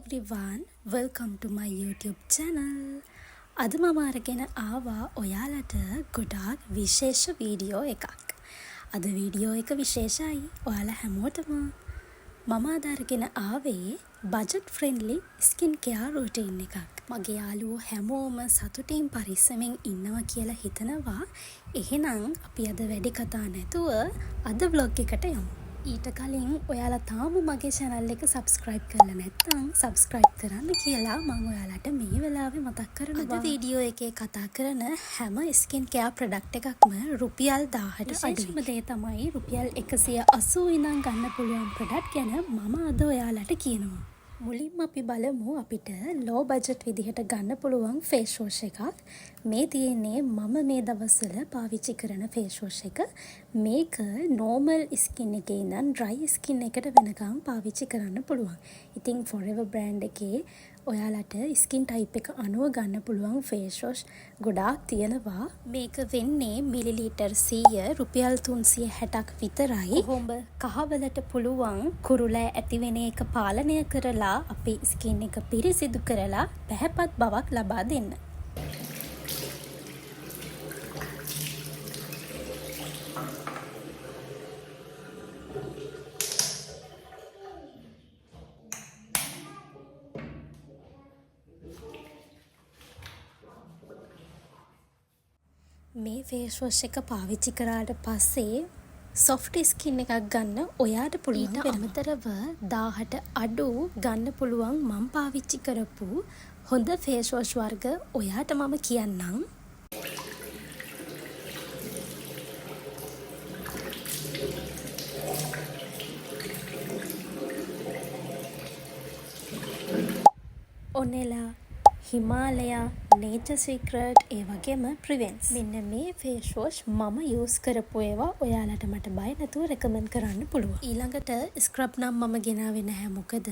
everyone, welcome to my YouTube channel. අද මම අරගෙන ආවා ඔයාලට ගොඩාක් විශේෂ වීඩියෝ එකක්. අද වීඩියෝ එක විශේෂයි. ඔයාලා හැමෝටම මම අද අරගෙන ආවේ budget friendly skin care routine එකක්. මගේ යාළුවෝ හැමෝම සතුටින් පරිස්සමෙන් ඉන්නවා කියලා හිතනවා. එහෙනම් අපි අද වැඩි කතා නැතුව අද vlog එකට යමු. ඊට කලින් ඔයාලා තාම මගේ channel එක subscribe කරලා නැත්නම් subscribe කරන්න කියලා මම ඔයාලට මේ වෙලාවේ මතක් කරනවා. අද වීඩියෝ එකේ කතා කරන හැම skin care product එකක්ම රුපියල් 1000ට අඩුයි. දේ තමයි රුපියල් 180 ඉඳන් ගන්න පුළුවන් product ගැන මම අද ඔයාලට කියනවා. මුලින්ම අපි බලමු අපිට low budget විදිහට ගන්න පුළුවන් face wash එකක්. මේ තියෙන්නේ මම මේ දවස්වල පාවිච්චි කරන face wash එක. මේක normal skin එකේ ඉඳන් dry skin එකට වෙනකම් පාවිච්චි කරන්න පුළුවන්. ඉතින් Forever brand එකේ ඔයාලට skin type එක අනුව ගන්න පුළුවන් face wash ගොඩාක් තියෙනවා. මේක වෙන්නේ මිලිලීටර් 100 රුපියල් 360ක් විතරයි. කොහොඹ කහවලට පුළුවන් කුරුලෑ ඇති වෙන එක පාලනය කරලා අපේ skin එක පිරිසිදු කරලා පැහැපත් බවක් ලබා දෙන්න. මේ face wash එක පාවිච්චි කරාට පස්සේ soft skin එකක් ගන්න ඔයාට පුළුවන්. ඊට අමතරව 1000ට අඩු ගන්න පුළුවන් මම පාවිච්චි කරපු හොඳ face wash වර්ග ඔයාට මම කියන්නම්. ඔනෙලා හිමාලයා Nature Secret ඒ වගේම Prevence. මෙන්න මේ face wash මම use කරපු ඒවා ඔයාලට මට බය නැතුව recommend කරන්න පුළුවන්. ඊළඟට scrub නම් මම ගෙනාවේ නැහැ. මොකද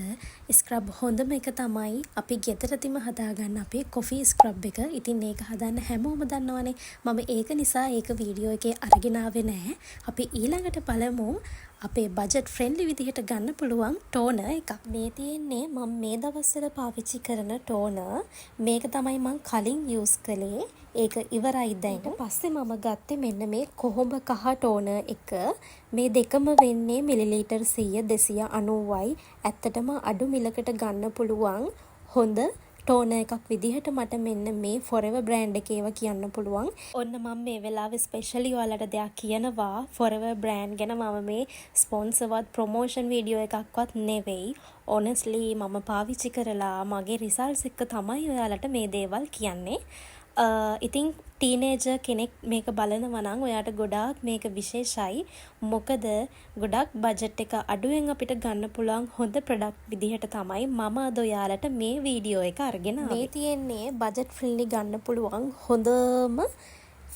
scrub හොඳම එක තමයි අපි ගෙදරදීම හදාගන්න අපේ coffee scrub එක. ඉතින් ඒක හදන්න හැමෝම දන්නවනේ. මම ඒක නිසා ඒක වීඩියෝ එකේ අරගෙන ආවේ නැහැ. අපි ඊළඟට බලමු අපේ budget friendly විදිහට ගන්න පුළුවන් toner එකක්. මේ තියෙන්නේ මම මේ දවස්වල පාවිච්චි කරන toner. මේක තමයි මම කලින් use කළේ. ඒක ඉවරයි දැන්. ඊට පස්සේ මම ගත්තේ මෙන්න මේ කොහොඹ කහ toner එක. මේ දෙකම වෙන්නේ මිලිලීටර් 100 290යි. ඇත්තටම අඩු මිලකට ගන්න පුළුවන් හොඳ toner එකක් විදිහට මට මෙන්න මේ Forever brand එකේ ඒවා කියන්න පුළුවන්. ඔන්න මම මේ වෙලාවේ ස්පෙෂලි ඔයාලට දෙයක් කියනවා. Forever brand ගැන මම මේ ස්පොන්සර්වත් ප්‍රොමෝෂන් වීඩියෝ එකක්වත් නෙවෙයි. honestly මම පාවිච්චි කරලා මගේ results එක තමයි ඔයාලට මේ දේවල් කියන්නේ. ඉතින් ටීනේජර් කෙනෙක් මේක බලනවා නම් ඔයාට ගොඩාක් මේක විශේෂයි. මොකද ගොඩක් බජට් එක අඩුවෙන් අපිට ගන්න පුළුවන් හොඳ ප්‍රොඩක්ට් විදිහට තමයි මම අද ඔයාලට මේ වීඩියෝ එක අරගෙන ආවේ. මේ තියෙන්නේ බජට් ෆ්‍රෙන්ඩ්ලි ගන්න පුළුවන් හොඳම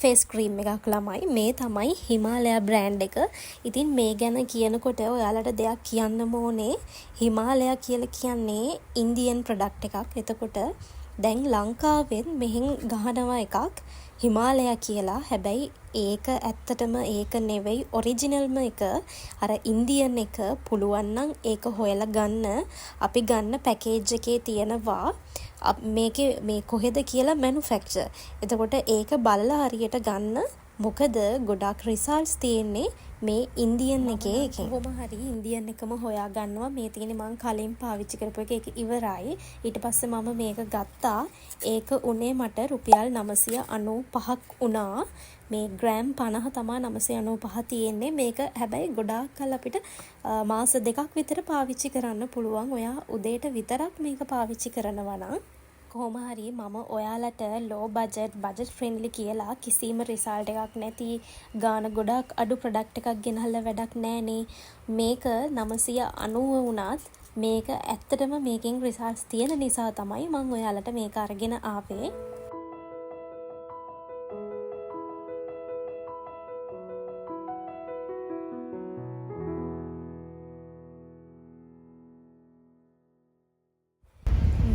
ෆේස් ක්‍රීම් එකක් ළමයි. මේ තමයි හිමාලයා බ්‍රෑන්ඩ් එක. ඉතින් මේ ගැන කියනකොට ඔයාලට දෙයක් කියන්නම ඕනේ. හිමාලයා කියලා කියන්නේ ඉන්දියන් ප්‍රොඩක්ට් එකක්. එතකොට දැන් ලංකාවෙන් මෙහෙන් ගහනවා එකක් හිමාලයා කියලා. හැබැයි ඒක ඇත්තටම ඒක නෙවෙයි ඔරිජිනල්ම එක. අර ඉන්දියන් එක පුළුවන් නම් ඒක හොයලා ගන්න. අපි ගන්න පැකේජ් එකේ තියෙනවා මේකේ මේ කොහෙද කියලා මැනුෆැක්චර්. එතකොට ඒක බලලා හරියට ගන්න. මොකද ගොඩක් රිසල්ට්ස් තියෙන්නේ මේ ඉන්දියන් එකේ එකෙන්. කොහොම හරි ඉන්දියන් එකම හොයා ගන්නවා. මේ තියෙන්නේ මම කලින් පාවිච්චි කරපු එක. ඒක ඉවරයි. ඊට පස්සේ මම මේක ගත්තා. ඒක උනේ මට රුපියල් 995ක් වුණා. මේ ග්‍රෑම් 50 තමයි 995 තියෙන්නේ. මේක හැබැයි ගොඩාක් කල් අපිට මාස 2ක් විතර පාවිච්චි කරන්න පුළුවන්. ඔයා උදේට විතරක් මේක පාවිච්චි කරනවා නම් කොහොම හරි මම ඔයාලට low budget friendly කියලා කිසිම result එකක් නැති ගාන ගොඩක් අඩු product එකක් ගෙනහල්ලා වැඩක් නැහනේ. මේක 990 වුණත් මේක ඇත්තටම මේකෙන් results තියෙන නිසා තමයි මම ඔයාලට මේක අරගෙන ආවේ.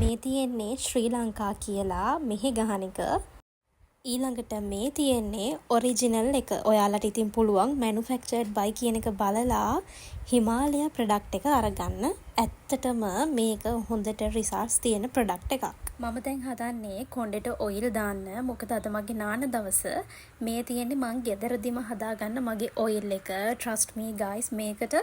මේ තියෙන්නේ ශ්‍රී ලංකා කියලා මෙහි ගහන එක. ඊළඟට මේ තියෙන්නේ ඔරිජිනල් එක. ඔයාලට ඉතින් පුළුවන් manufactured by කියන එක බලලා හිමාලයා ප්‍රොඩක්ට් එක අරගන්න. ඇත්තටම මේක හොඳට රිසල්ට්ස් තියෙන ප්‍රොඩක්ට් එකක්. මම දැන් හදන්නේ කොණ්ඩෙට ඔයිල් දාන්න. මොකද අද මගේ නාන දවස. මේ තියෙන්නේ මං ගෙදරදිම හදාගන්න මගේ ඔයිල් එක. trust me guys, මේකට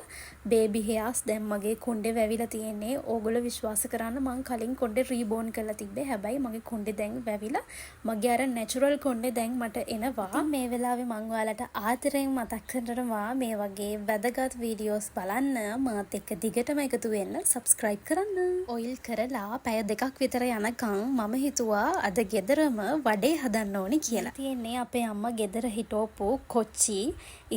baby hairs දැන් මගේ කොණ්ඩේ වැවිලා තියෙන්නේ. ඕගොල්ලෝ විශ්වාස කරන්න මං කලින් කොණ්ඩේ රීබෝන් කරලා තිබ්බේ. හැබැයි මගේ කොණ්ඩේ දැන් වැවිලා මගේ අර natural කොණ්ඩේ දැන් මට එනවා. මේ වෙලාවේ මං ඔයාලට ආදරෙන් මතක් කරනවා මේ වගේ වැදගත් වීඩියෝස් බලන්න මාත් එක්ක දිගටම එකතු වෙන්න subscribe කරන්න. ඔයිල් කරලා පැය දෙකක් විතර යනකම් මම හිතුවා අද ගෙදරම වඩේ හදන්න ඕනි කියලා. තියෙන්නේ අපේ අම්මා ගෙදර හිටවපු කොච්චි.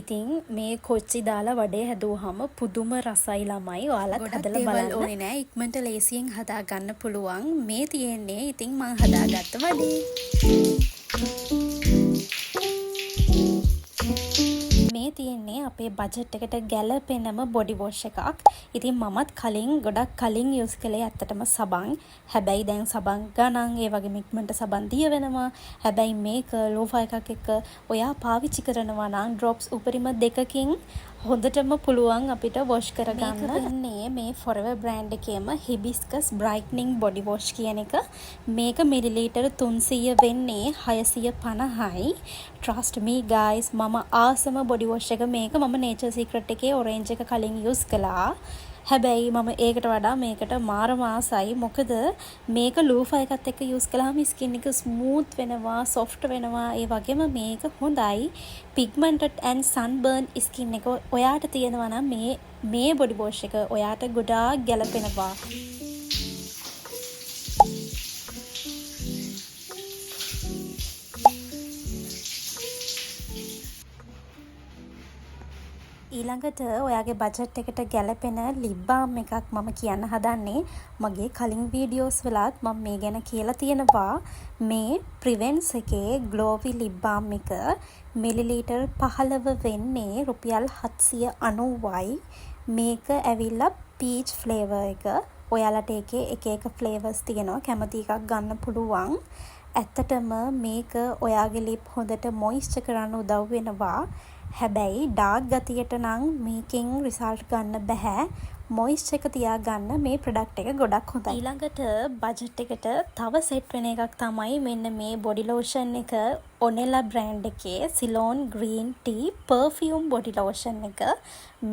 ඉතින් මේ කොච්චි දාලා වඩේ හැදුවාම පුදුම රසයි ළමයි. ඔයාලත් හදලා බලන්න ඕනේ නෑ. ඉක්මනට ලේසියෙන් හදා ගන්න පුළුවන්. මේ තියෙන්නේ ඉතින් මං හදාගත්ත වඩේ. මේ තියෙන්නේ අපේ බජට් එකට ගැලපෙනම බොඩි වොෂ් එකක්. ඉතින් මමත් ගොඩක් කලින් යූස් කළේ ඇත්තටම සබන්. හැබැයි දැන් සබන් ගණන් ඒ වගේම ඉක්මනට සබන් දිය වෙනවා. හැබැයි මේක ලෝෆා එකක් එක්ක ඔයා පාවිච්චි කරනවා නම් ඩ්‍රොප්ස් උපරිම 2කින් හොඳටම පුළුවන් අපිට වොෂ් කරගන්න. මේක වෙන්නේ මේ Forever brand එකේම hibiscus brightening body wash කියන එක. මේක මිලිලීටර් 300 වෙන්නේ 650යි. trust me guys, මම ආසම body wash එක මේක. මම Nature Secret එකේ orange එක කලින් use කළා. හැබැයි මම ඒකට වඩා මේකට මාරම ආසයි. මොකද මේක ලූෆා එකත් එක්ක යූස් කළාම ස්කින් එක ස්මූත් වෙනවා, සොෆ්ට් වෙනවා. ඒ වගේම මේක හොඳයි pigmented and sunburn ස්කින් එක ඔයාට තියෙනවා නම් මේ බොඩි වොෂ් එක ඔයාට ගොඩාක් ගැලපෙනවා. ඊළඟට ඔයාගේ බජට් එකට ගැලපෙන ලිප් බාම් එකක් මම කියන්න හදන්නේ. මගේ කලින් වීඩියෝස් වලත් මම මේ ගැන කියලා තියෙනවා. මේ ප්‍රිවෙන්ස් එකේ ග්ලෝවි ලිප් බාම් එක මිලිලීටර් 15 වෙන්නේ රුපියල් 790යි. මේක ඇවිල්ලා පීච් ෆ්ලේවර් එක. ඔයාලට ඒකේ එක ෆ්ලේවර්ස් තියෙනවා. කැමති එකක් ගන්න පුළුවන්. ඇත්තටම මේක ඔයාගේ ලිප් හොඳට මොයිස්චර් කරන්න උදව් වෙනවා. හැබැයි ඩාර්ක් ගතියට නම් මේකෙන් රිසල්ට් ගන්න බෑ. මොයිස්චර් එක තියාගන්න මේ ප්‍රොඩක්ට් එක ගොඩක් හොඳයි. ඊළඟට බජට් එකට තව සෙට් වෙන එකක් තමයි මෙන්න මේ බොඩි ලෝෂන් එක. ඔනෙලා බ්‍රෑන්ඩ් එකේ Ceylon green T perfume body lotion එක.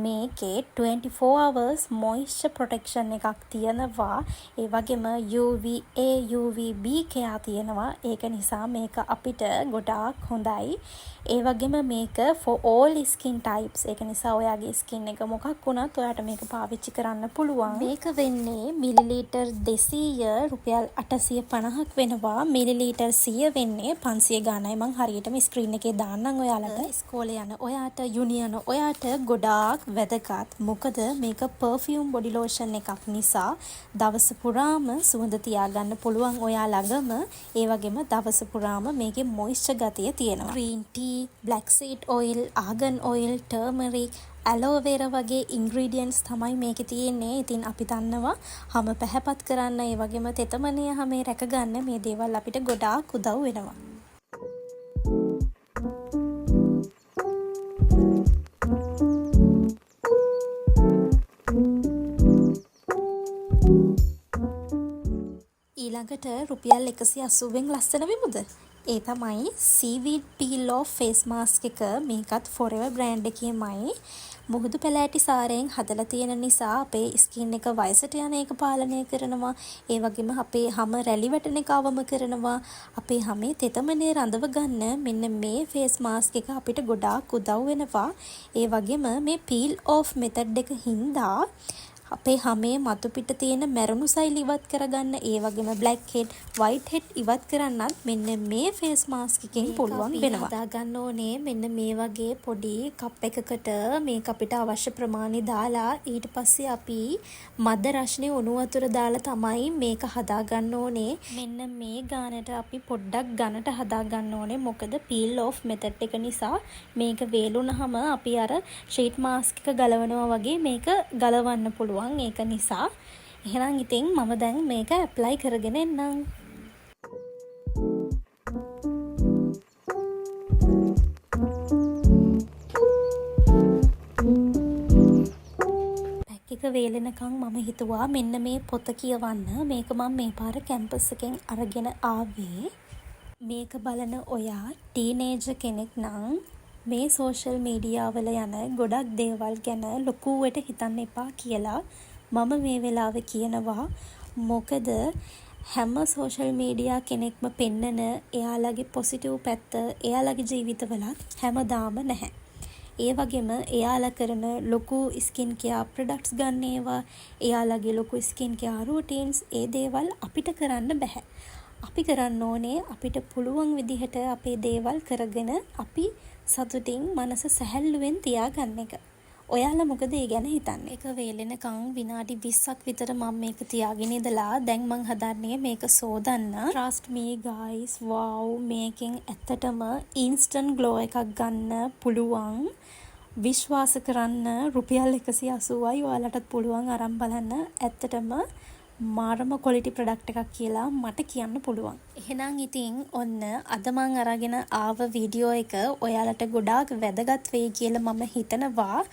මේකේ 24 hours moisture protection එකක් තියෙනවා. ඒ වගේම UVA UVB කෙයා තියෙනවා. ඒක නිසා මේක අපිට ගොඩාක් හොඳයි. ඒ වගේම මේක for all skin types. ඒක නිසා ඔයාගේ ස්කින් එක මොකක් වුණත් ඔයාට මේක පාවිච්චි කරන්න පුළුවන්. මේක වෙන්නේ මිලිලීටර් 200 රුපියල් 850ක් වෙනවා. මිලිලීටර් 100 වෙන්නේ 500 ගානයි. මං හරියටම ස්ක්‍රීන් එකේ දාන්නම් ඔයාලට. ඉස්කෝලේ යන ඔයාට, යුනි යන ඔයාට ගොඩාක් වැදගත්. මොකද මේක පර්ෆියුම් බොඩි ලෝෂන් එකක් නිසා දවස පුරාම සුවඳ තියාගන්න පුළුවන් ඔයා ළඟම. ඒ වගේම දවස පුරාම මේකේ මොයිස්චර් ගතිය තියෙනවා. green tea, black seed oil, argan oil, turmeric, aloe vera වගේ ingredients තමයි මේකේ තියෙන්නේ. ඉතින් අපි දන්නවා හැම පැහැපත් කරන්න, ඒ වගේම තෙතමනය හැම රැකගන්න මේ දේවල් අපිට ගොඩාක් උදව් වෙනවා. ඊළඟට රුපියල් 180න් ලස්සන විමුද? ඒ තමයි seaweed peel off face mask එක. මේකත් Forever brand එකේමයි. මුහුදු පැලෑටි සාරයෙන් හදලා තියෙන නිසා අපේ ස්කින් එක වයසට යන එක පාලනය කරනවා. ඒ වගේම අපේ හැම රැලි වැටෙන එක අවම කරනවා. අපේ හැමේ තෙතමනේ රඳව ගන්න මෙන්න මේ face mask එක අපිට ගොඩාක් උදව් වෙනවා. ඒ වගේම මේ peel off method එක හින්දා අපේ හැමේ මතු පිට තියෙන මැරුණු සෛල ඉවත් කරගන්න, ඒ වගේම black head, white head ඉවත් කරන්නත් මෙන්න මේ face mask එකෙන් පුළුවන් වෙනවා. හදා ගන්න ඕනේ මෙන්න මේ වගේ පොඩි කප් එකකට මේක අපිට අවශ්‍ය ප්‍රමාණය දාලා ඊට පස්සේ අපි මද රස්නේ උණු වතුර දාලා තමයි මේක හදා ගන්න ඕනේ. මෙන්න මේ ගානට අපි පොඩ්ඩක් ඝනට හදා ගන්න ඕනේ. මොකද peel off method එක නිසා මේක වේලුනහම අපි අර sheet mask එක ගලවනවා වගේ මේක ගලවන්න පුළුවන්. ඒක නිසා එහෙනම් ඉතින් මම දැන් මේක ඇප්ලයි කරගෙන එන්නම්. පැක් එක වේලෙනකන් මම හිතුවා මෙන්න මේ පොත කියවන්න. මේක මම මේ පාර කැම්පස් එකෙන් අරගෙන ආවේ. මේක බලන ඔයා ටීනේජර් කෙනෙක් නම් මේ සෝෂල් මීඩියාවල යන ගොඩක් දේවල් ගැන ලොකුවට හිතන්න එපා කියලා මම මේ වෙලාවේ කියනවා. මොකද හැම සෝෂල් මීඩියා කෙනෙක්ම පෙන්නන එයාලගේ පොසිටිව් පැත්ත එයාලගේ ජීවිතවලත් හැමදාම නැහැ. ඒ වගේම එයාලා කරන ලොකු ස්කින් කෙයාර් ප්‍රොඩක්ට්ස් ගන්න ඒවා, එයාලගේ ලොකු ස්කින් කෙයාර් රූටින්ස්, ඒ දේවල් අපිට කරන්න බෑ. අපි කරන්න ඕනේ අපිට පුළුවන් විදිහට අපේ දේවල් කරගෙන අපි සතුටින් මනස සැහැල්ලුවෙන් තියාගන්න එක. ඔයාලා මොකද ඒ ගැන හිතන්නේ? ඒක වේලෙනකන් විනාඩි 20ක් විතර මම මේක තියාගෙන ඉඳලා දැන් මං හදන්නේ මේක සෝදන්න. Trust me guys, wow, මේකෙන් ඇත්තටම instant glow එකක් ගන්න පුළුවන්. විශ්වාස කරන්න රුපියල් 180යි. ඔයාලටත් පුළුවන් අරන් බලන්න. ඇත්තටම මාරම quality product එකක් කියලා මට කියන්න පුළුවන්. එහෙනම් ඉතින් ඔන්න අද මං අරගෙන ආව වීඩියෝ එක ඔයාලට ගොඩාක් වැදගත් වෙයි කියලා මම හිතනවා.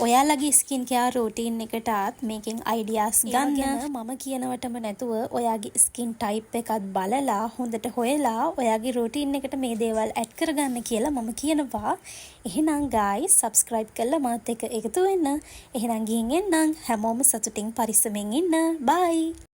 ඔයාලගේ ස්කින් කෙයාර් රූටින් එකටත් මේකෙන් අයිඩියාස් ගන්න. මම කියනවටම නැතුව ඔයාගේ ස්කින් ටයිප් එකත් බලලා හොඳට හොයලා ඔයාගේ රූටින් එකට මේ දේවල් ඇඩ් කරගන්න කියලා මම කියනවා. එහෙනම් guys subscribe කරලා මාත් එක්ක එකතු වෙන්න. එහෙනම් ගිහින් එන්නම්. හැමෝම සතුටින් පරිස්සමෙන් ඉන්න. bye.